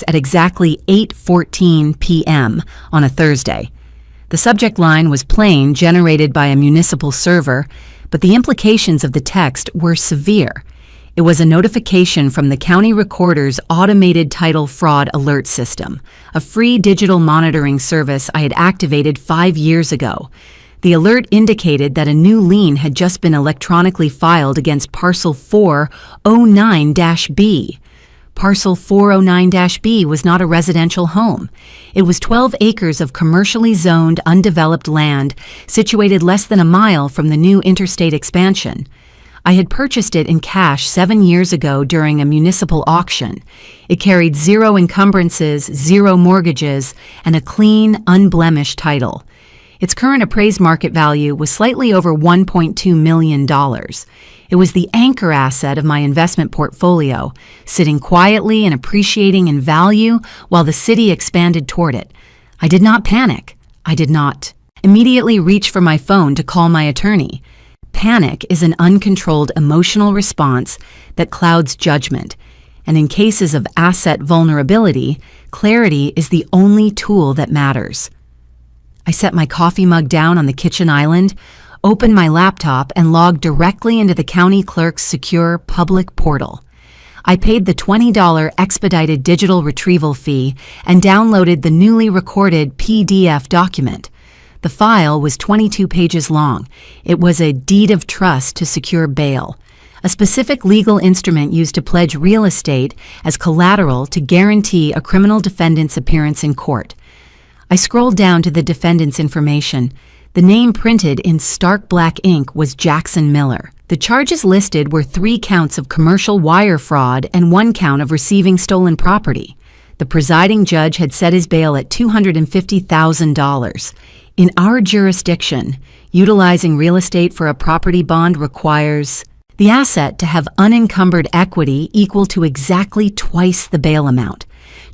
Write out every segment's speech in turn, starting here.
at exactly 8:14 p.m. on a Thursday. The subject line was plain, generated by a municipal server, but the implications of the text were severe. It was a notification from the county recorder's automated title fraud alert system, a free digital monitoring service I had activated 5 years ago. The alert indicated that a new lien had just been electronically filed against Parcel 409-B. Parcel 409-B was not a residential home. It was 12 acres of commercially zoned, undeveloped land situated less than a mile from the new interstate expansion. I had purchased it in cash 7 years ago during a municipal auction. It carried 0 encumbrances, 0 mortgages, and a clean, unblemished title. Its current appraised market value was slightly over $1.2 million. It was the anchor asset of my investment portfolio, sitting quietly and appreciating in value while the city expanded toward it. I did not panic. I did not immediately reach for my phone to call my attorney. Panic is an uncontrolled emotional response that clouds judgment, and in cases of asset vulnerability, clarity is the only tool that matters. I set my coffee mug down on the kitchen island, opened my laptop, and logged directly into the county clerk's secure public portal. I paid the $20 expedited digital retrieval fee and downloaded the newly recorded PDF document. The file was 22 pages long. It was a deed of trust to secure bail, a specific legal instrument used to pledge real estate as collateral to guarantee a criminal defendant's appearance in court. I scrolled down to the defendant's information. The name printed in stark black ink was Jackson Miller. The charges listed were 3 counts of commercial wire fraud and 1 count of receiving stolen property. The presiding judge had set his bail at $250,000. In our jurisdiction, utilizing real estate for a property bond requires the asset to have unencumbered equity equal to exactly twice the bail amount.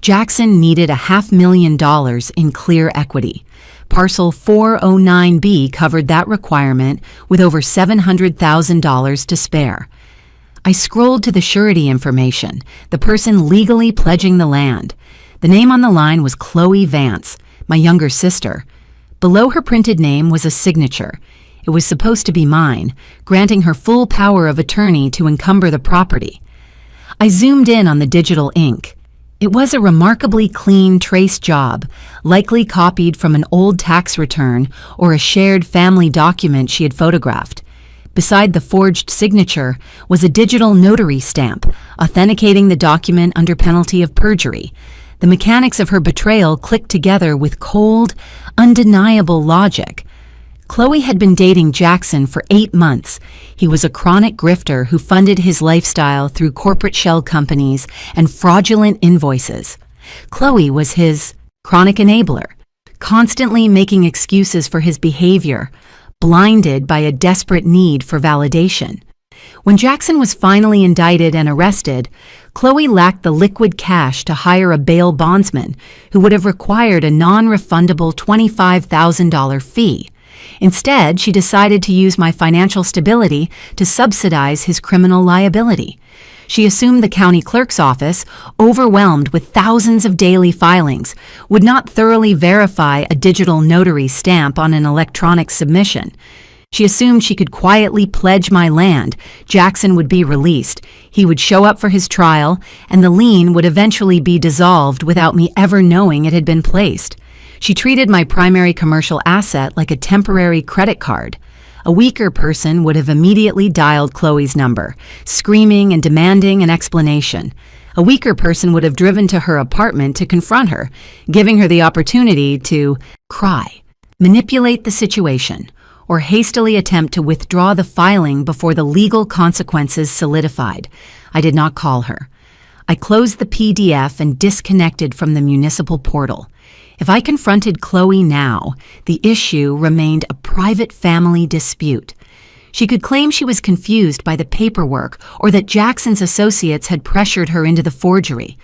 Jackson needed $500,000 in clear equity. Parcel 409-B covered that requirement with over $700,000 to spare. I scrolled to the surety information, the person legally pledging the land. The name on the line was Chloe Vance, my younger sister. Below her printed name was a signature. It was supposed to be mine, granting her full power of attorney to encumber the property. I zoomed in on the digital ink. It was a remarkably clean trace job, likely copied from an old tax return or a shared family document she had photographed. Beside the forged signature was a digital notary stamp, authenticating the document under penalty of perjury. The mechanics of her betrayal clicked together with cold, undeniable logic. Chloe had been dating Jackson for 8 months. He was a chronic grifter who funded his lifestyle through corporate shell companies and fraudulent invoices. Chloe was his chronic enabler, constantly making excuses for his behavior, blinded by a desperate need for validation. When Jackson was finally indicted and arrested, Chloe lacked the liquid cash to hire a bail bondsman who would have required a non-refundable $25,000 fee. Instead, she decided to use my financial stability to subsidize his criminal liability. She assumed the county clerk's office, overwhelmed with thousands of daily filings, would not thoroughly verify a digital notary stamp on an electronic submission. She assumed she could quietly pledge my land, Jackson would be released, he would show up for his trial, and the lien would eventually be dissolved without me ever knowing it had been placed. She treated my primary commercial asset like a temporary credit card. A weaker person would have immediately dialed Chloe's number, screaming and demanding an explanation. A weaker person would have driven to her apartment to confront her, giving her the opportunity to cry, manipulate the situation, or hastily attempt to withdraw the filing before the legal consequences solidified. I did not call her. I closed the PDF and disconnected from the municipal portal. If I confronted Chloe now, the issue remained a private family dispute. She could claim she was confused by the paperwork or that Jackson's associates had pressured her into the forgery.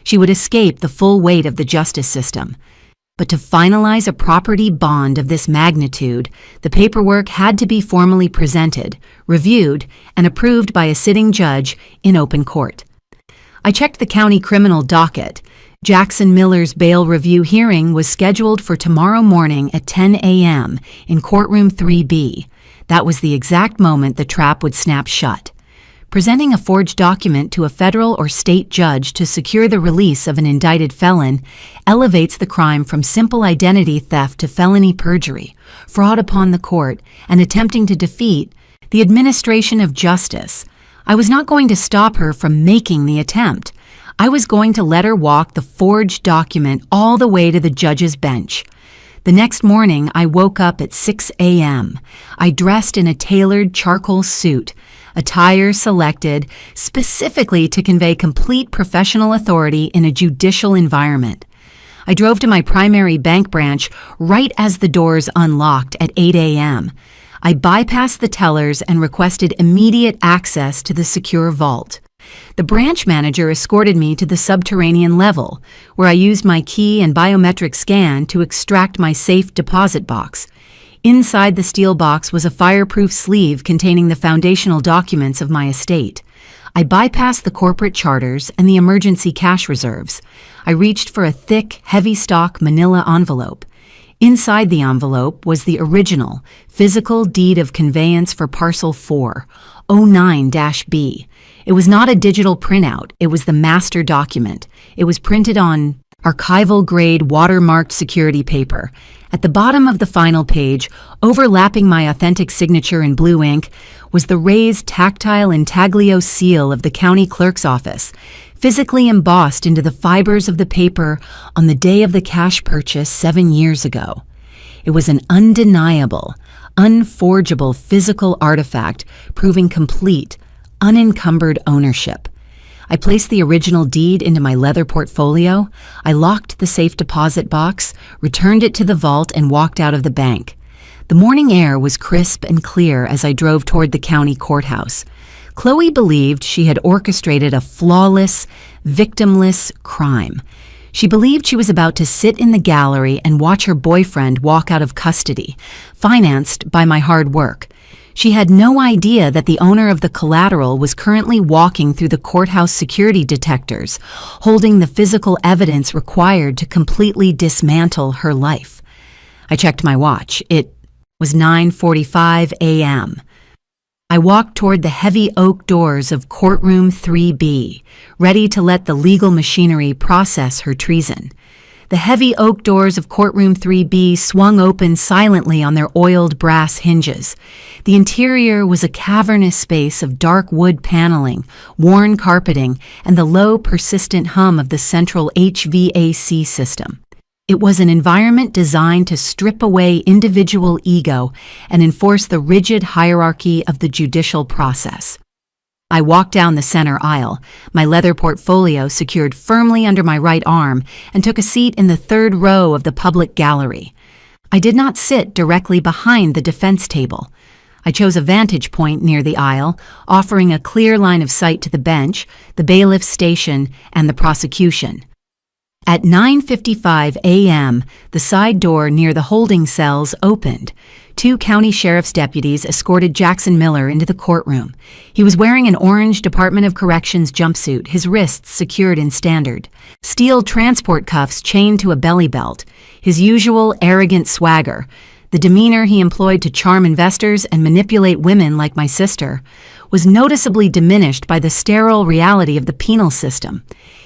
She would escape the full weight of the justice system. But to finalize a property bond of this magnitude, the paperwork had to be formally presented, reviewed, and approved by a sitting judge in open court. I checked the county criminal docket. Jackson Miller's bail review hearing was scheduled for tomorrow morning at 10 a.m. in courtroom 3B. That was the exact moment the trap would snap shut. Presenting a forged document to a federal or state judge to secure the release of an indicted felon elevates the crime from simple identity theft to felony perjury, fraud upon the court, and attempting to defeat the administration of justice. I was not going to stop her from making the attempt. I was going to let her walk the forged document all the way to the judge's bench. The next morning, I woke up at 6 a.m. I dressed in a tailored charcoal suit, attire selected specifically to convey complete professional authority in a judicial environment. I drove to my primary bank branch right as the doors unlocked at 8 a.m. I bypassed the tellers and requested immediate access to the secure vault. The branch manager escorted me to the subterranean level, where I used my key and biometric scan to extract my safe deposit box. Inside the steel box was a fireproof sleeve containing the foundational documents of my estate. I bypassed the corporate charters and the emergency cash reserves. I reached for a thick, heavy stock manila envelope. Inside the envelope was the original, physical deed of conveyance for Parcel 409-B. It was not a digital printout, it was the master document. It was printed on archival-grade watermarked security paper. At the bottom of the final page, overlapping my authentic signature in blue ink, was the raised tactile intaglio seal of the county clerk's office, physically embossed into the fibers of the paper on the day of the cash purchase 7 years ago. It was an undeniable, unforgeable physical artifact proving complete, unencumbered ownership. I placed the original deed into my leather portfolio, I locked the safe deposit box, returned it to the vault, and walked out of the bank. The morning air was crisp and clear as I drove toward the county courthouse. Chloe believed she had orchestrated a flawless, victimless crime. She believed she was about to sit in the gallery and watch her boyfriend walk out of custody, financed by my hard work. She had no idea that the owner of the collateral was currently walking through the courthouse security detectors, holding the physical evidence required to completely dismantle her life. I checked my watch. It was 9:45 a.m. I walked toward the heavy oak doors of courtroom 3B, ready to let the legal machinery process her treason. The heavy oak doors of courtroom 3B swung open silently on their oiled brass hinges. The interior was a cavernous space of dark wood paneling, worn carpeting, and the low, persistent hum of the central HVAC system. It was an environment designed to strip away individual ego and enforce the rigid hierarchy of the judicial process. I walked down the center aisle, my leather portfolio secured firmly under my right arm, and took a seat in the third row of the public gallery. I did not sit directly behind the defense table. I chose a vantage point near the aisle, offering a clear line of sight to the bench, the bailiff's station, and the prosecution. At 9:55 a.m., the side door near the holding cells opened. 2 county sheriff's deputies escorted Jackson Miller into the courtroom. He was wearing an orange Department of Corrections jumpsuit, his wrists secured in standard, steel transport cuffs chained to a belly belt, his usual arrogant swagger, the demeanor he employed to charm investors and manipulate women like my sister, was noticeably diminished by the sterile reality of the penal system.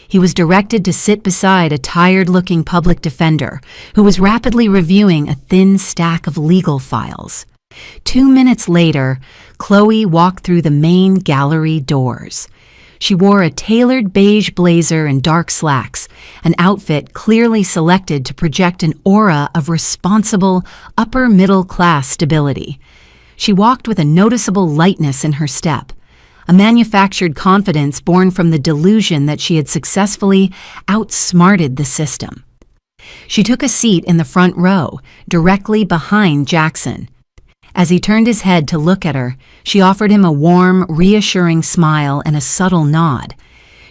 He was directed to sit beside a tired-looking public defender who was rapidly reviewing a thin stack of legal files. 2 minutes later, Chloe walked through the main gallery doors. She wore a tailored beige blazer and dark slacks, an outfit clearly selected to project an aura of responsible, upper-middle-class stability. She walked with a noticeable lightness in her step, a manufactured confidence born from the delusion that she had successfully outsmarted the system. She took a seat in the front row, directly behind Jackson. As he turned his head to look at her, she offered him a warm, reassuring smile and a subtle nod.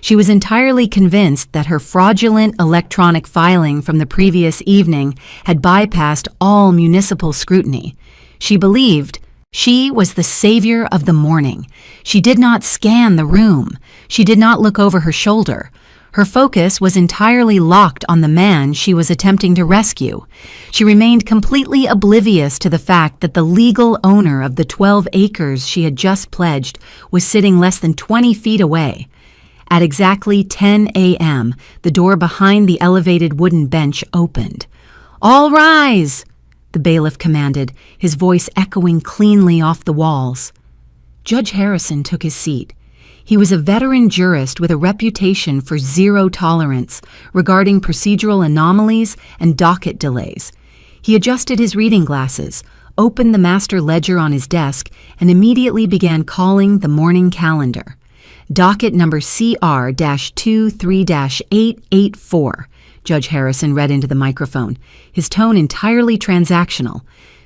She was entirely convinced that her fraudulent electronic filing from the previous evening had bypassed all municipal scrutiny. She believed she was the savior of the morning. She did not scan the room. She did not look over her shoulder. Her focus was entirely locked on the man she was attempting to rescue. She remained completely oblivious to the fact that the legal owner of the 12 acres she had just pledged was sitting less than 20 feet away. At exactly 10 a.m., the door behind the elevated wooden bench opened. "All rise!" the bailiff commanded, his voice echoing cleanly off the walls. Judge Harrison took his seat. He was a veteran jurist with a reputation for zero tolerance regarding procedural anomalies and docket delays. He adjusted his reading glasses, opened the master ledger on his desk, and immediately began calling the morning calendar. Docket number CR-23-884, Judge Harrison read into the microphone, his tone entirely transactional.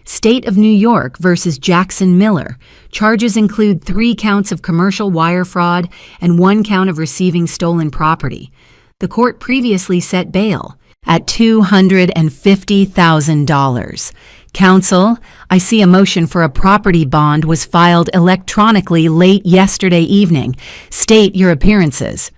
State of New York versus Jackson Miller. Charges include 3 counts of commercial wire fraud and 1 count of receiving stolen property. The court previously set bail at $250,000. Counsel, I see a motion for a property bond was filed electronically late yesterday evening. State your appearances.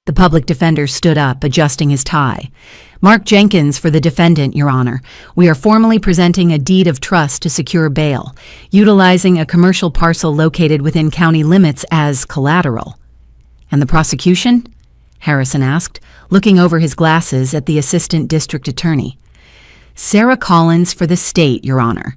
The public defender stood up, adjusting his tie. Mark Jenkins for the defendant, Your Honor. We are formally presenting a deed of trust to secure bail, utilizing a commercial parcel located within county limits as collateral. And the prosecution? Harrison asked, looking over his glasses at the assistant district attorney. Sarah Collins for the state, Your Honor,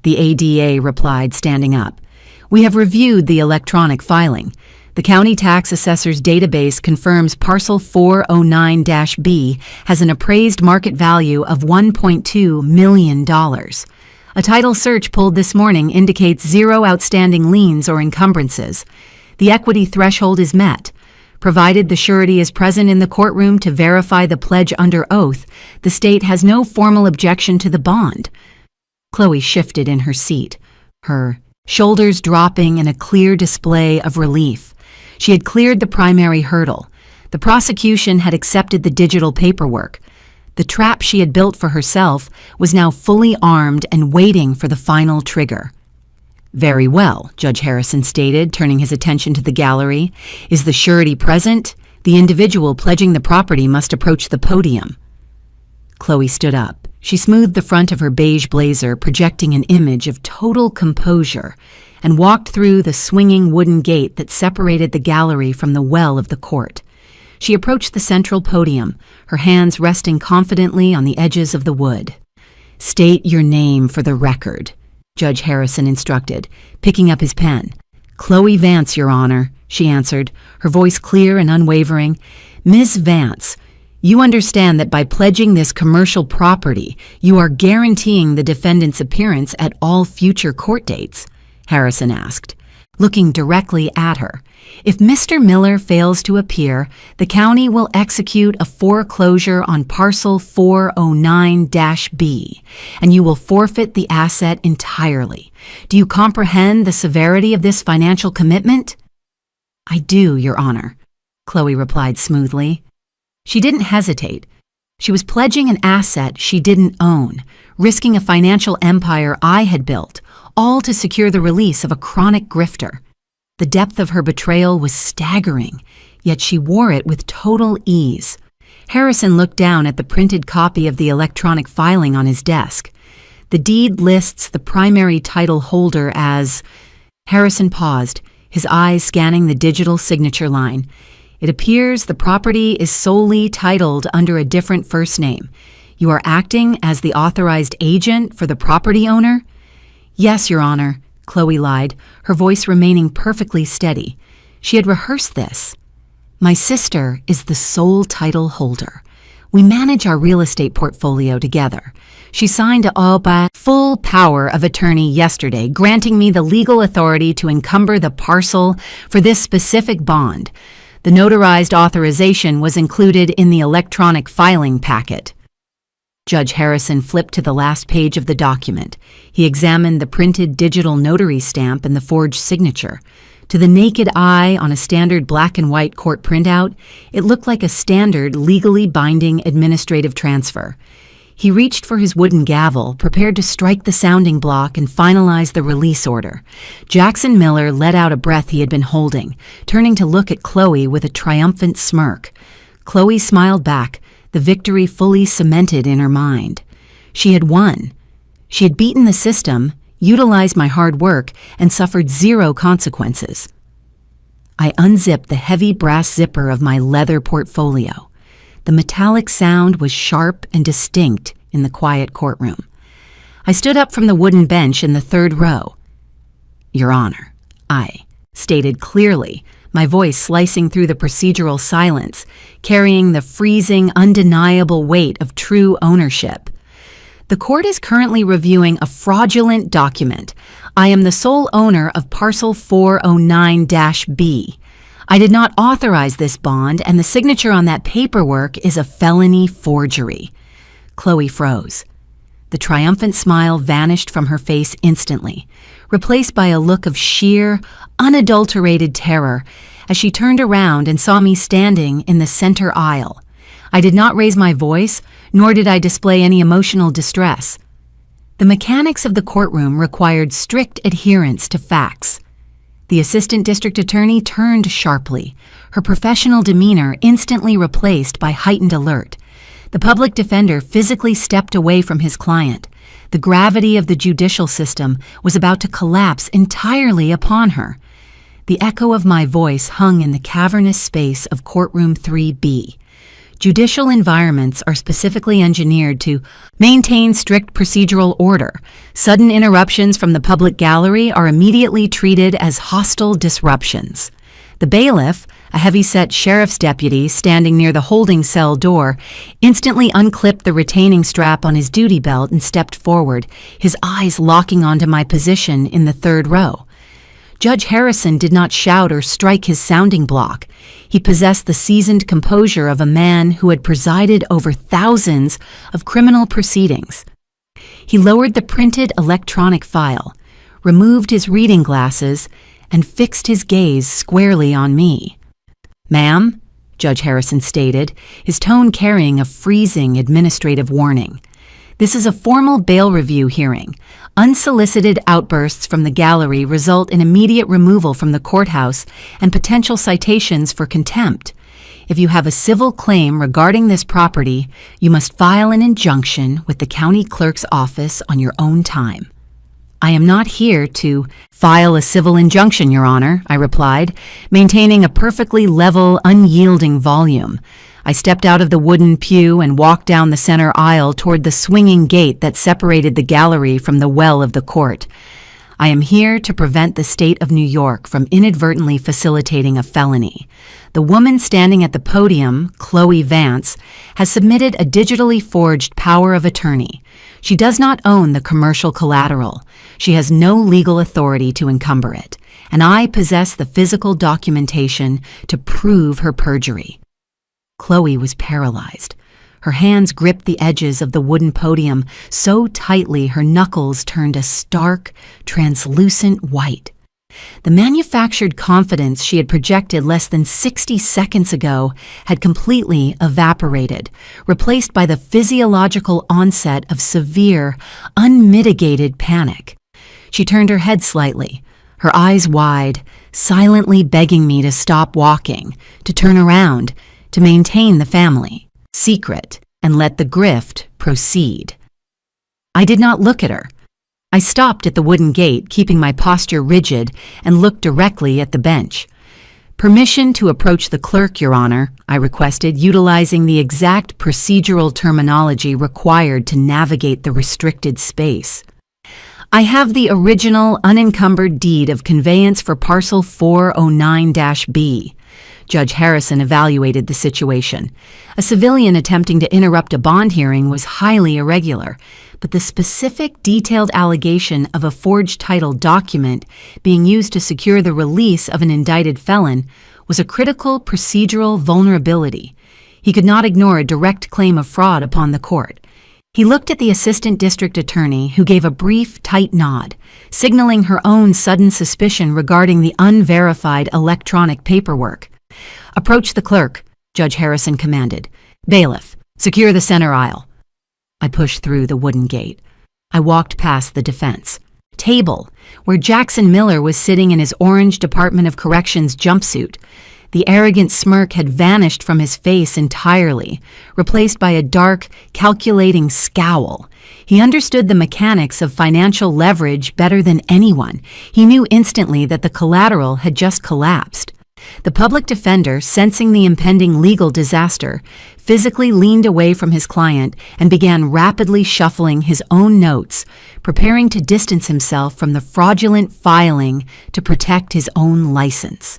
the ADA replied, standing up. We have reviewed the electronic filing. The county tax assessor's database confirms parcel 409-B has an appraised market value of $1.2 million. A title search pulled this morning indicates 0 outstanding liens or encumbrances. The equity threshold is met. Provided the surety is present in the courtroom to verify the pledge under oath, the state has no formal objection to the bond. Chloe shifted in her seat, her shoulders dropping in a clear display of relief. She had cleared the primary hurdle. The prosecution had accepted the digital paperwork. The trap she had built for herself was now fully armed and waiting for the final trigger. Very well, Judge Harrison stated, turning his attention to the gallery. Is the surety present? The individual pledging the property must approach the podium. Chloe stood up. She smoothed the front of her beige blazer, projecting an image of total composure, and walked through the swinging wooden gate that separated the gallery from the well of the court. She approached the central podium, her hands resting confidently on the edges of the wood. State your name for the record, Judge Harrison instructed, picking up his pen. Chloe Vance, Your Honor, she answered, her voice clear and unwavering. Miss Vance, you understand that by pledging this commercial property, you are guaranteeing the defendant's appearance at all future court dates? Harrison asked, looking directly at her. If Mr. Miller fails to appear, the county will execute a foreclosure on parcel 409-B, and you will forfeit the asset entirely. Do you comprehend the severity of this financial commitment? I do, Your Honor, Chloe replied smoothly. She didn't hesitate. She was pledging an asset she didn't own, risking a financial empire I had built, all to secure the release of a chronic grifter. The depth of her betrayal was staggering, yet she wore it with total ease. Harrison looked down at the printed copy of the electronic filing on his desk. The deed lists the primary title holder as... Harrison paused, his eyes scanning the digital signature line. It appears the property is solely titled under a different first name. You are acting as the authorized agent for the property owner? Yes, Your Honor, Chloe lied, her voice remaining perfectly steady. She had rehearsed this. My sister is the sole title holder. We manage our real estate portfolio together. She signed a full power of attorney yesterday, granting me the legal authority to encumber the parcel for this specific bond. The notarized authorization was included in the electronic filing packet. Judge Harrison flipped to the last page of the document. He examined the printed digital notary stamp and the forged signature. To the naked eye on a standard black and white court printout, it looked like a standard legally binding administrative transfer. He reached for his wooden gavel, prepared to strike the sounding block and finalize the release order. Jackson Miller let out a breath he had been holding, turning to look at Chloe with a triumphant smirk. Chloe smiled back, the victory fully cemented in her mind. She had won. She had beaten the system, utilized my hard work, and suffered zero consequences. I unzipped the heavy brass zipper of my leather portfolio. The metallic sound was sharp and distinct in the quiet courtroom. I stood up from the wooden bench in the third row. "Your Honor," I stated clearly, my voice slicing through the procedural silence, carrying the freezing, undeniable weight of true ownership. "The court is currently reviewing a fraudulent document. I am the sole owner of Parcel 409-B. I did not authorize this bond, and the signature on that paperwork is a felony forgery." Chloe froze. The triumphant smile vanished from her face instantly, replaced by a look of sheer, unadulterated terror as she turned around and saw me standing in the center aisle. I did not raise my voice, nor did I display any emotional distress. The mechanics of the courtroom required strict adherence to facts. The assistant district attorney turned sharply, her professional demeanor instantly replaced by heightened alert. The public defender physically stepped away from his client. The gravity of the judicial system was about to collapse entirely upon her. The echo of my voice hung in the cavernous space of courtroom 3B. Judicial environments are specifically engineered to maintain strict procedural order. Sudden interruptions from the public gallery are immediately treated as hostile disruptions. The bailiff, a heavy-set sheriff's deputy standing near the holding cell door, instantly unclipped the retaining strap on his duty belt and stepped forward, his eyes locking onto my position in the third row. Judge Harrison did not shout or strike his sounding block. He possessed the seasoned composure of a man who had presided over thousands of criminal proceedings. He lowered the printed electronic file, removed his reading glasses, and fixed his gaze squarely on me. "Ma'am," Judge Harrison stated, his tone carrying a freezing administrative warning. "This is a formal bail review hearing. Unsolicited outbursts from the gallery result in immediate removal from the courthouse and potential citations for contempt. If you have a civil claim regarding this property, you must file an injunction with the county clerk's office on your own time." "I am not here to file a civil injunction, Your Honor," I replied, maintaining a perfectly level, unyielding volume. I stepped out of the wooden pew and walked down the center aisle toward the swinging gate that separated the gallery from the well of the court. "I am here to prevent the state of New York from inadvertently facilitating a felony. The woman standing at the podium, Chloe Vance, has submitted a digitally forged power of attorney. She does not own the commercial collateral. She has no legal authority to encumber it, and I possess the physical documentation to prove her perjury." Chloe was paralyzed. Her hands gripped the edges of the wooden podium so tightly her knuckles turned a stark, translucent white. The manufactured confidence she had projected less than 60 seconds ago had completely evaporated, replaced by the physiological onset of severe, unmitigated panic. She turned her head slightly, her eyes wide, silently begging me to stop walking, to turn around, to maintain the family secret and let the grift proceed. I did not look at her. I stopped at the wooden gate, keeping my posture rigid, and looked directly at the bench. "Permission to approach the clerk, Your Honor," I requested, utilizing the exact procedural terminology required to navigate the restricted space. "I have the original unencumbered deed of conveyance for Parcel 409-B. Judge Harrison evaluated the situation. A civilian attempting to interrupt a bond hearing was highly irregular, but the specific, detailed allegation of a forged title document being used to secure the release of an indicted felon was a critical procedural vulnerability. He could not ignore a direct claim of fraud upon the court. He looked at the assistant district attorney, who gave a brief, tight nod, signaling her own sudden suspicion regarding the unverified electronic paperwork. "Approach the clerk," Judge Harrison commanded. "Bailiff, secure the center aisle." I pushed through the wooden gate. I walked past the defense table, where Jackson Miller was sitting in his orange Department of Corrections jumpsuit. The arrogant smirk had vanished from his face entirely, replaced by a dark, calculating scowl. He understood the mechanics of financial leverage better than anyone. He knew instantly that the collateral had just collapsed. The public defender, sensing the impending legal disaster, physically leaned away from his client and began rapidly shuffling his own notes, preparing to distance himself from the fraudulent filing to protect his own license.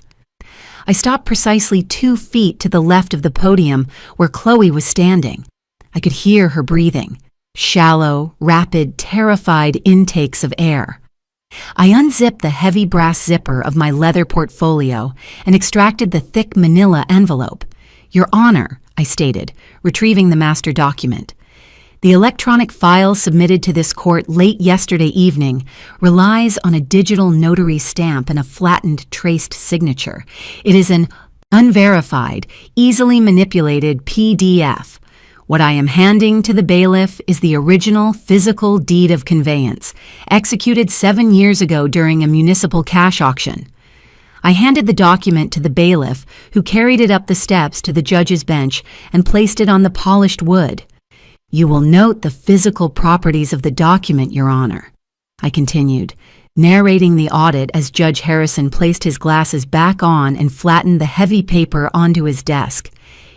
I stopped precisely 2 feet to the left of the podium where Chloe was standing. I could hear her breathing, shallow, rapid, terrified intakes of air. I unzipped the heavy brass zipper of my leather portfolio and extracted the thick manila envelope. "Your Honor," I stated, retrieving the master document. "The electronic file submitted to this court late yesterday evening relies on a digital notary stamp and a flattened traced signature. It is an unverified, easily manipulated PDF. What I am handing to the bailiff is the original physical deed of conveyance, executed 7 years ago during a municipal cash auction." I handed the document to the bailiff, who carried it up the steps to the judge's bench and placed it on the polished wood. "You will note the physical properties of the document, Your Honor," I continued, narrating the audit as Judge Harrison placed his glasses back on and flattened the heavy paper onto his desk.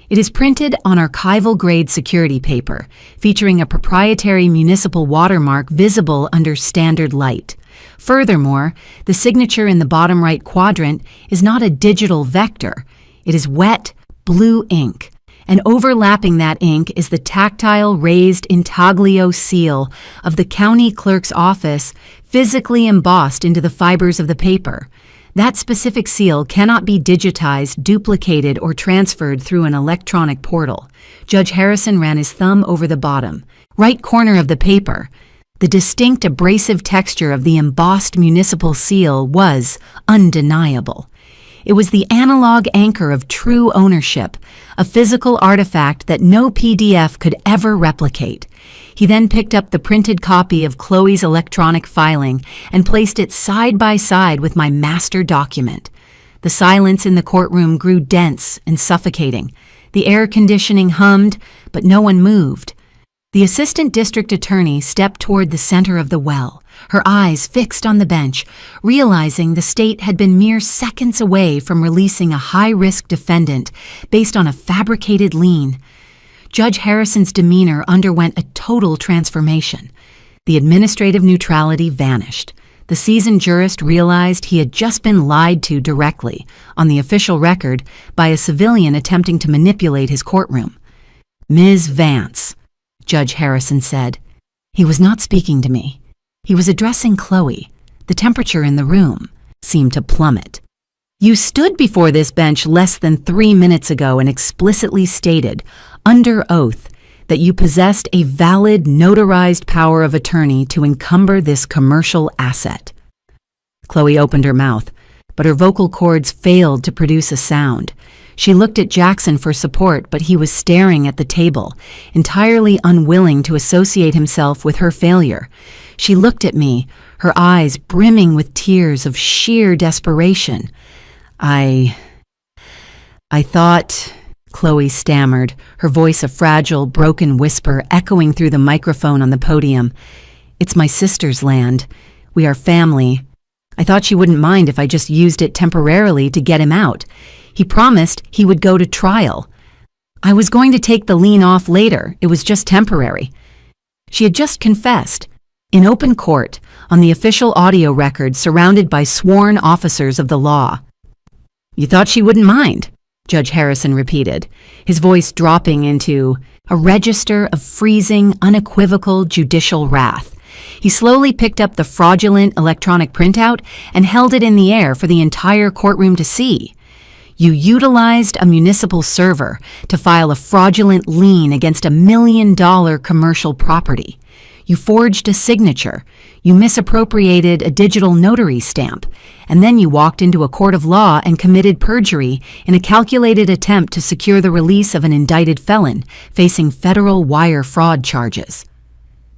"It is printed on archival-grade security paper, featuring a proprietary municipal watermark visible under standard light. Furthermore, the signature in the bottom right quadrant is not a digital vector. It is wet, blue ink, and overlapping that ink is the tactile raised intaglio seal of the county clerk's office, physically embossed into the fibers of the paper. That specific seal cannot be digitized, duplicated, or transferred through an electronic portal." Judge Harrison ran his thumb over the bottom right corner of the paper. The distinct abrasive texture of the embossed municipal seal was undeniable. It was the analog anchor of true ownership, a physical artifact that no PDF could ever replicate. He then picked up the printed copy of Chloe's electronic filing and placed it side by side with my master document. The silence in the courtroom grew dense and suffocating. The air conditioning hummed, but no one moved. The assistant district attorney stepped toward the center of the well, her eyes fixed on the bench, realizing the state had been mere seconds away from releasing a high-risk defendant based on a fabricated lien. Judge Harrison's demeanor underwent a total transformation. The administrative neutrality vanished. The seasoned jurist realized he had just been lied to directly, on the official record, by a civilian attempting to manipulate his courtroom. "Ms. Vance," Judge Harrison said. He was not speaking to me. He was addressing Chloe. The temperature in the room seemed to plummet. "You stood before this bench less than 3 minutes ago and explicitly stated, under oath, that you possessed a valid, notarized power of attorney to encumber this commercial asset." Chloe opened her mouth, but her vocal cords failed to produce a sound. She looked at Jackson for support, but he was staring at the table, entirely unwilling to associate himself with her failure. She looked at me, her eyes brimming with tears of sheer desperation. I thought," Chloe stammered, her voice a fragile, broken whisper echoing through the microphone on the podium. "It's my sister's land. We are family. I thought she wouldn't mind if I just used it temporarily to get him out. He promised he would go to trial. I was going to take the lien off later. It was just temporary." She had just confessed, in open court, on the official audio record, surrounded by sworn officers of the law. "You thought she wouldn't mind?" Judge Harrison repeated, his voice dropping into a register of freezing, unequivocal judicial wrath. He slowly picked up the fraudulent electronic printout and held it in the air for the entire courtroom to see. "You utilized a municipal server to file a fraudulent lien against $1 million commercial property. You forged a signature, you misappropriated a digital notary stamp, and then you walked into a court of law and committed perjury in a calculated attempt to secure the release of an indicted felon facing federal wire fraud charges."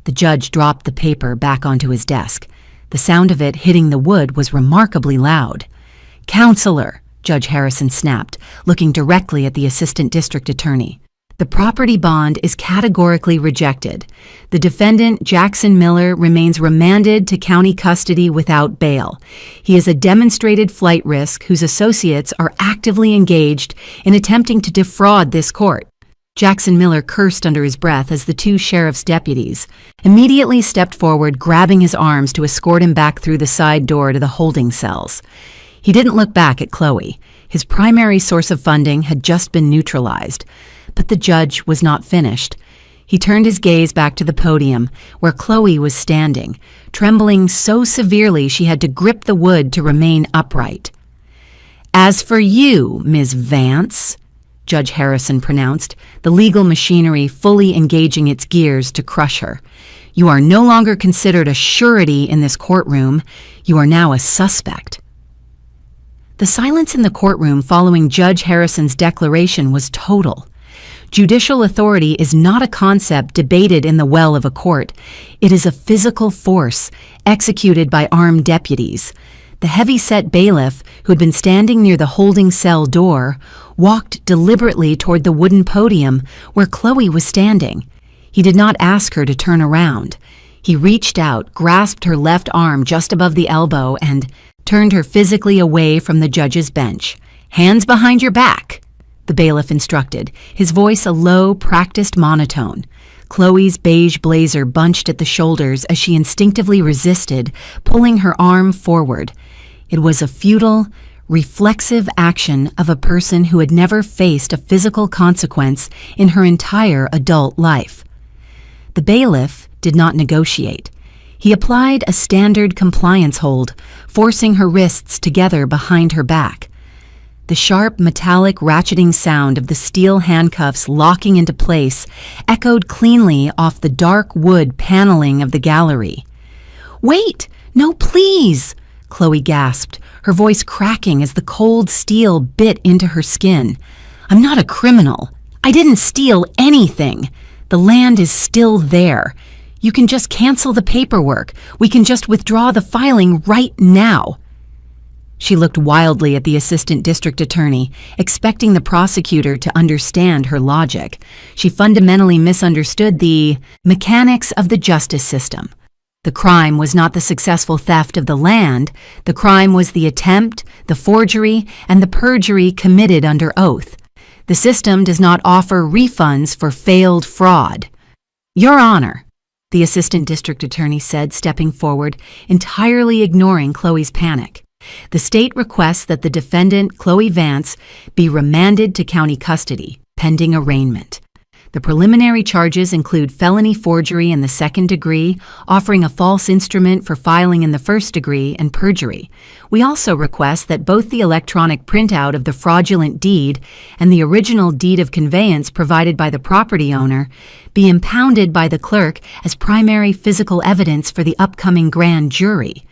The judge dropped the paper back onto his desk. The sound of it hitting the wood was remarkably loud. "Counselor," Judge Harrison snapped, looking directly at the assistant district attorney. The property bond is categorically rejected. The defendant, Jackson Miller, remains remanded to county custody without bail. He is a demonstrated flight risk whose associates are actively engaged in attempting to defraud this court. Jackson Miller cursed under his breath as the two sheriff's deputies immediately stepped forward, grabbing his arms to escort him back through the side door to the holding cells. He didn't look back at Chloe. His primary source of funding had just been neutralized. But the judge was not finished. He turned his gaze back to the podium, where Chloe was standing, trembling so severely she had to grip the wood to remain upright. "As for you, Ms. Vance," Judge Harrison pronounced, the legal machinery fully engaging its gears to crush her, "you are no longer considered a surety in this courtroom. You are now a suspect." The silence in the courtroom following Judge Harrison's declaration was total. Judicial authority is not a concept debated in the well of a court. It is a physical force executed by armed deputies. The heavy-set bailiff, who had been standing near the holding cell door, walked deliberately toward the wooden podium where Chloe was standing. He did not ask her to turn around. He reached out, grasped her left arm just above the elbow, and turned her physically away from the judge's bench. "Hands behind your back," the bailiff instructed, his voice a low, practiced monotone. Chloe's beige blazer bunched at the shoulders as she instinctively resisted, pulling her arm forward. It was a futile, reflexive action of a person who had never faced a physical consequence in her entire adult life. The bailiff did not negotiate. He applied a standard compliance hold, forcing her wrists together behind her back. The sharp, metallic ratcheting sound of the steel handcuffs locking into place echoed cleanly off the dark wood paneling of the gallery. "Wait! No, please!" Chloe gasped, her voice cracking as the cold steel bit into her skin. "I'm not a criminal. I didn't steal anything. The land is still there. You can just cancel the paperwork. We can just withdraw the filing right now." She looked wildly at the assistant district attorney, expecting the prosecutor to understand her logic. She fundamentally misunderstood the mechanics of the justice system. The crime was not the successful theft of the land. The crime was the attempt, the forgery, and the perjury committed under oath. The system does not offer refunds for failed fraud. "Your Honor," the assistant district attorney said, stepping forward, entirely ignoring Chloe's panic. "The state requests that the defendant, Chloe Vance, be remanded to county custody, pending arraignment. The preliminary charges include felony forgery in the second degree, offering a false instrument for filing in the first degree, and perjury. We also request that both the electronic printout of the fraudulent deed and the original deed of conveyance provided by the property owner be impounded by the clerk as primary physical evidence for the upcoming grand jury."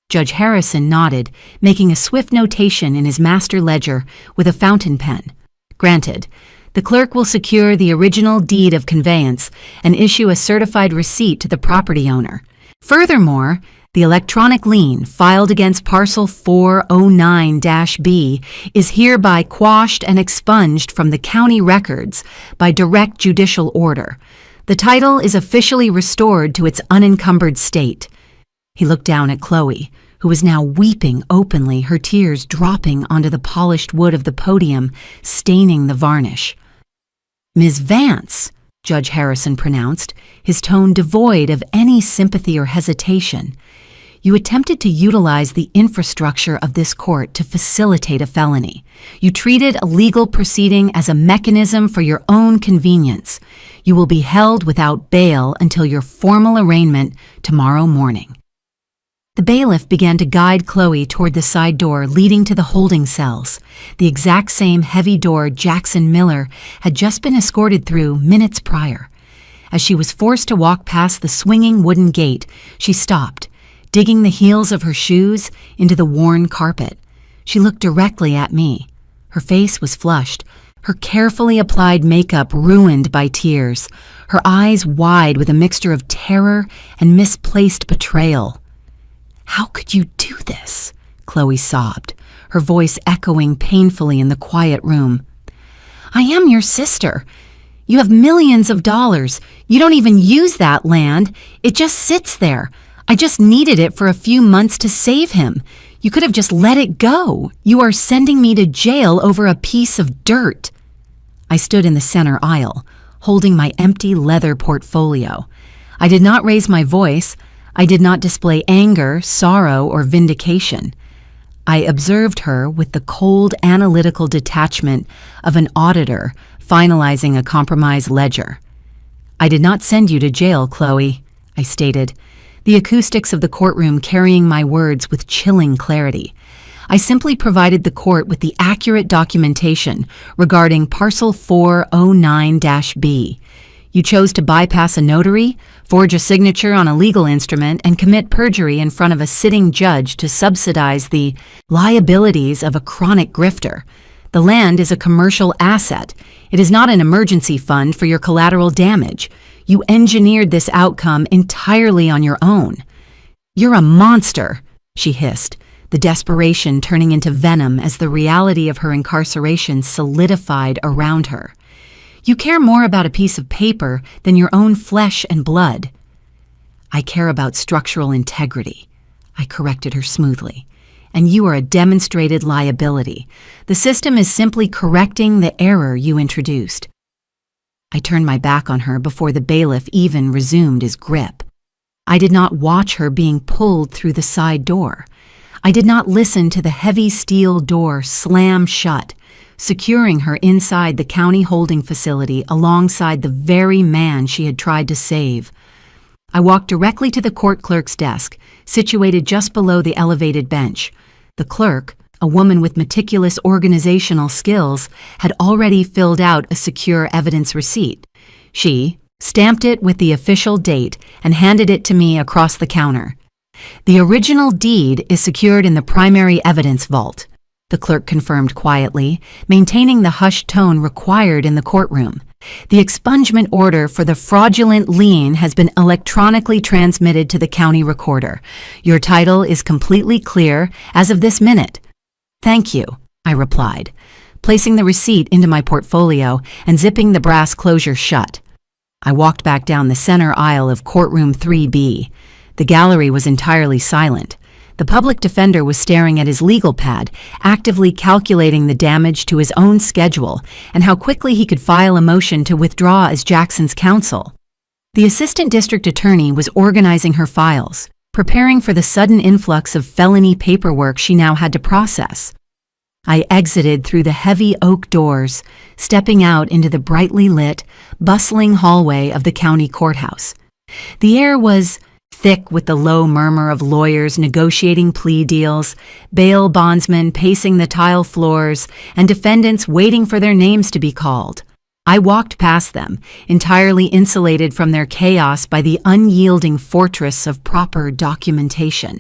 Judge Harrison nodded, making a swift notation in his master ledger with a fountain pen. "Granted. The clerk will secure the original deed of conveyance and issue a certified receipt to the property owner. Furthermore, the electronic lien filed against parcel 409-B is hereby quashed and expunged from the county records by direct judicial order. The title is officially restored to its unencumbered state." He looked down at Chloe, who was now weeping openly, her tears dropping onto the polished wood of the podium, staining the varnish. "Ms. Vance," Judge Harrison pronounced, his tone devoid of any sympathy or hesitation, "you attempted to utilize the infrastructure of this court to facilitate a felony. You treated a legal proceeding as a mechanism for your own convenience. You will be held without bail until your formal arraignment tomorrow morning." The bailiff began to guide Chloe toward the side door leading to the holding cells, the exact same heavy door Jackson Miller had just been escorted through minutes prior. As she was forced to walk past the swinging wooden gate, she stopped, digging the heels of her shoes into the worn carpet. She looked directly at me. Her face was flushed, her carefully applied makeup ruined by tears, her eyes wide with a mixture of terror and misplaced betrayal. "How could you do this?" Chloe sobbed, her voice echoing painfully in the quiet room. "I am your sister. You have millions of dollars. You don't even use that land. It just sits there. I just needed it for a few months to save him. You could have just let it go. You are sending me to jail over a piece of dirt." I stood in the center aisle, holding my empty leather portfolio. I did not raise my voice. I did not display anger, sorrow, or vindication. I observed her with the cold, analytical detachment of an auditor finalizing a compromise ledger. "I did not send you to jail, Chloe," I stated, the acoustics of the courtroom carrying my words with chilling clarity. "I simply provided the court with the accurate documentation regarding Parcel 409-B. You chose to bypass a notary, forge a signature on a legal instrument, and commit perjury in front of a sitting judge to subsidize the liabilities of a chronic grifter. The land is a commercial asset. It is not an emergency fund for your collateral damage. You engineered this outcome entirely on your own." "You're a monster," she hissed, the desperation turning into venom as the reality of her incarceration solidified around her. "You care more about a piece of paper than your own flesh and blood." "I care about structural integrity," I corrected her smoothly. "And you are a demonstrated liability. The system is simply correcting the error you introduced." I turned my back on her before the bailiff even resumed his grip. I did not watch her being pulled through the side door. I did not listen to the heavy steel door slam shut, securing her inside the county holding facility alongside the very man she had tried to save. I walked directly to the court clerk's desk, situated just below the elevated bench. The clerk, a woman with meticulous organizational skills, had already filled out a secure evidence receipt. She stamped it with the official date and handed it to me across the counter. "The original deed is secured in the primary evidence vault," the clerk confirmed quietly, maintaining the hushed tone required in the courtroom. "The expungement order for the fraudulent lien has been electronically transmitted to the county recorder. Your title is completely clear as of this minute." "Thank you," I replied, placing the receipt into my portfolio and zipping the brass closure shut. I walked back down the center aisle of courtroom 3B. The gallery was entirely silent. The public defender was staring at his legal pad, actively calculating the damage to his own schedule and how quickly he could file a motion to withdraw as Jackson's counsel. The assistant district attorney was organizing her files, preparing for the sudden influx of felony paperwork she now had to process. I exited through the heavy oak doors, stepping out into the brightly lit, bustling hallway of the county courthouse. The air was thick with the low murmur of lawyers negotiating plea deals, bail bondsmen pacing the tile floors, and defendants waiting for their names to be called. I walked past them, entirely insulated from their chaos by the unyielding fortress of proper documentation.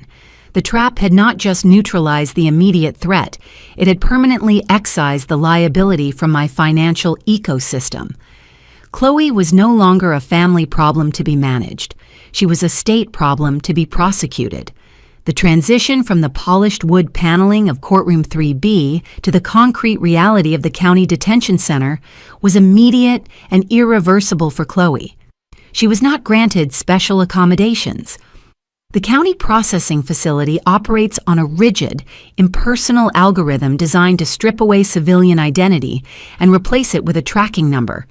The trap had not just neutralized the immediate threat, it had permanently excised the liability from my financial ecosystem. Chloe was no longer a family problem to be managed. She was a state problem to be prosecuted. The transition from the polished wood paneling of courtroom 3B to the concrete reality of the county detention center was immediate and irreversible for Chloe. She was not granted special accommodations. The county processing facility operates on a rigid, impersonal algorithm designed to strip away civilian identity and replace it with a tracking number.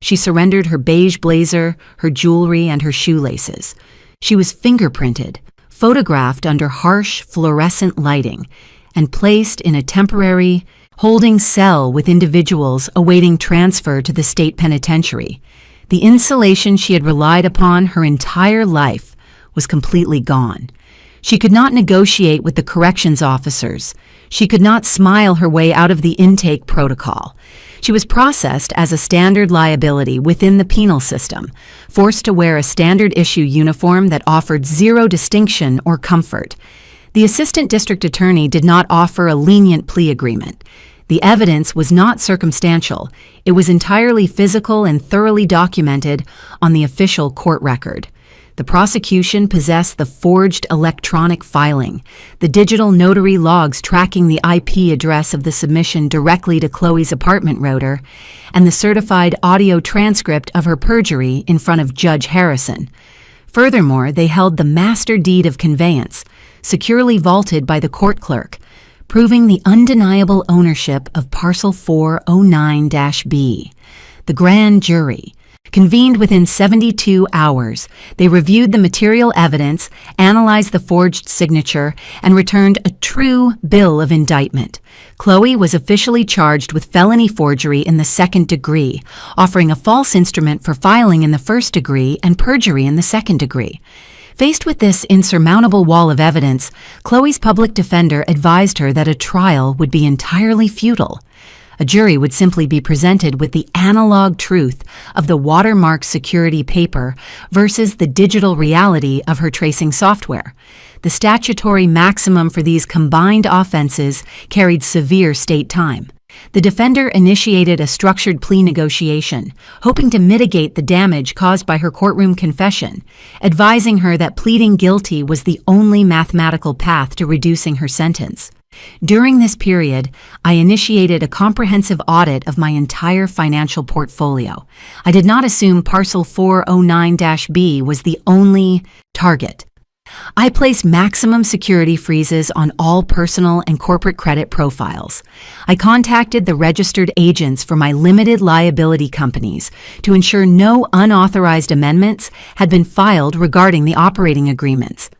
She surrendered her beige blazer, her jewelry, and her shoelaces. She was fingerprinted, photographed under harsh fluorescent lighting, and placed in a temporary holding cell with individuals awaiting transfer to the state penitentiary. The insulation she had relied upon her entire life was completely gone. She could not negotiate with the corrections officers. She could not smile her way out of the intake protocol. She was processed as a standard liability within the penal system, forced to wear a standard issue uniform that offered zero distinction or comfort. The assistant district attorney did not offer a lenient plea agreement. The evidence was not circumstantial. It was entirely physical and thoroughly documented on the official court record. The prosecution possessed the forged electronic filing, the digital notary logs tracking the IP address of the submission directly to Chloe's apartment router, and the certified audio transcript of her perjury in front of Judge Harrison. Furthermore, they held the master deed of conveyance, securely vaulted by the court clerk, proving the undeniable ownership of Parcel 409-B. The grand jury convened within 72 hours. They reviewed the material evidence, analyzed the forged signature, and returned a true bill of indictment. Chloe was officially charged with felony forgery in the second degree, offering a false instrument for filing in the first degree and perjury in the second degree. Faced with this insurmountable wall of evidence, Chloe's public defender advised her that a trial would be entirely futile. A jury would simply be presented with the analog truth of the watermark security paper versus the digital reality of her tracing software. The statutory maximum for these combined offenses carried severe state time. The defender initiated a structured plea negotiation, hoping to mitigate the damage caused by her courtroom confession, advising her that pleading guilty was the only mathematical path to reducing her sentence. During this period, I initiated a comprehensive audit of my entire financial portfolio. I did not assume Parcel 409-B was the only target. I placed maximum security freezes on all personal and corporate credit profiles. I contacted the registered agents for my limited liability companies to ensure no unauthorized amendments had been filed regarding the operating agreements.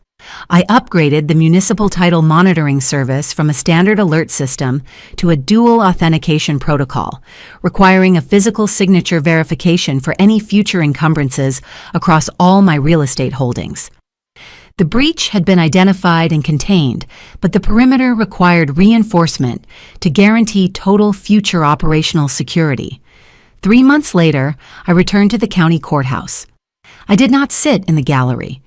I upgraded the municipal title monitoring service from a standard alert system to a dual authentication protocol, requiring a physical signature verification for any future encumbrances across all my real estate holdings. The breach had been identified and contained, but the perimeter required reinforcement to guarantee total future operational security. 3 months later, I returned to the county courthouse. I did not sit in the gallery.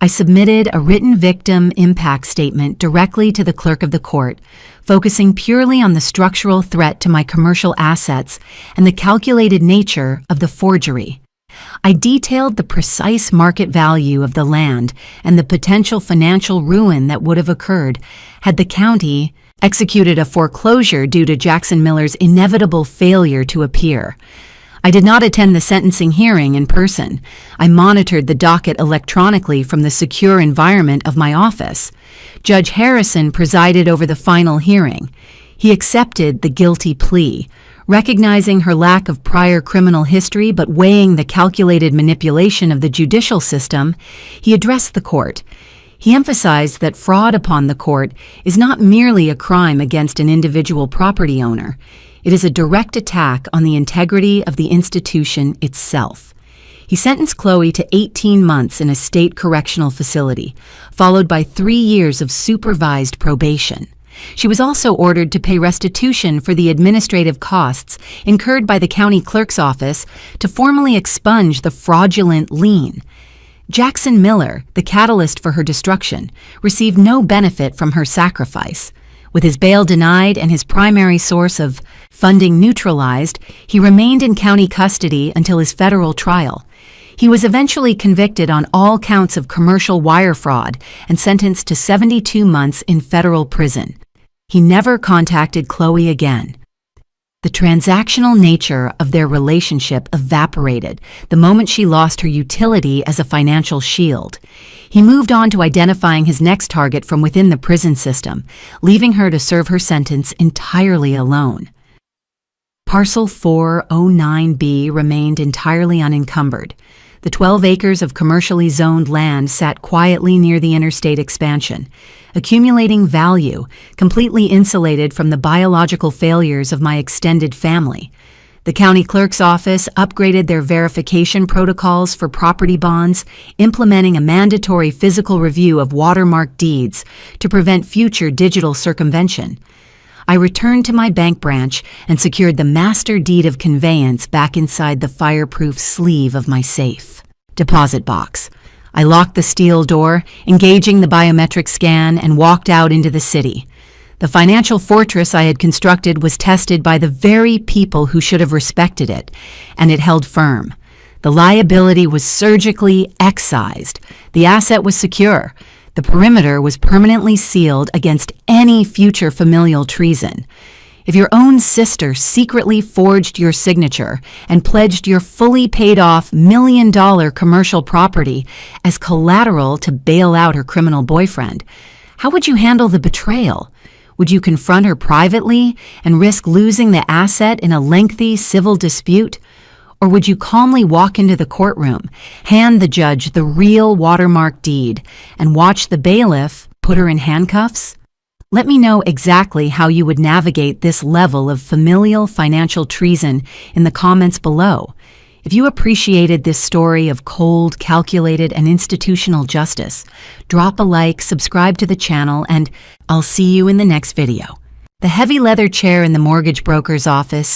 I submitted a written victim impact statement directly to the clerk of the court, focusing purely on the structural threat to my commercial assets and the calculated nature of the forgery. I detailed the precise market value of the land and the potential financial ruin that would have occurred had the county executed a foreclosure due to Jackson Miller's inevitable failure to appear. I did not attend the sentencing hearing in person. I monitored the docket electronically from the secure environment of my office. Judge Harrison presided over the final hearing. He accepted the guilty plea, recognizing her lack of prior criminal history but weighing the calculated manipulation of the judicial system. He addressed the court. He emphasized that fraud upon the court is not merely a crime against an individual property owner. It is a direct attack on the integrity of the institution itself. He sentenced Chloe to 18 months in a state correctional facility, followed by 3 years of supervised probation. She was also ordered to pay restitution for the administrative costs incurred by the county clerk's office to formally expunge the fraudulent lien. Jackson Miller, the catalyst for her destruction, received no benefit from her sacrifice. With his bail denied and his primary source of funding neutralized, he remained in county custody until his federal trial. He was eventually convicted on all counts of commercial wire fraud and sentenced to 72 months in federal prison. He never contacted Chloe again. The transactional nature of their relationship evaporated the moment she lost her utility as a financial shield. He moved on to identifying his next target from within the prison system, leaving her to serve her sentence entirely alone. Parcel 409-B remained entirely unencumbered. The 12 acres of commercially zoned land sat quietly near the interstate expansion, accumulating value, completely insulated from the biological failures of my extended family. The county clerk's office upgraded their verification protocols for property bonds, implementing a mandatory physical review of watermark deeds to prevent future digital circumvention. I returned to my bank branch and secured the master deed of conveyance back inside the fireproof sleeve of my safe deposit box. I locked the steel door, engaging the biometric scan, and walked out into the city. The financial fortress I had constructed was tested by the very people who should have respected it, and it held firm. The liability was surgically excised. The asset was secure. The perimeter was permanently sealed against any future familial treason. If your own sister secretly forged your signature and pledged your fully paid-off million-dollar commercial property as collateral to bail out her criminal boyfriend, how would you handle the betrayal? Would you confront her privately and risk losing the asset in a lengthy civil dispute? Or would you calmly walk into the courtroom, hand the judge the real watermark deed, and watch the bailiff put her in handcuffs? Let me know exactly how you would navigate this level of familial financial treason in the comments below. If you appreciated this story of cold, calculated, and institutional justice, drop a like, subscribe to the channel, and I'll see you in the next video. The heavy leather chair in the mortgage broker's office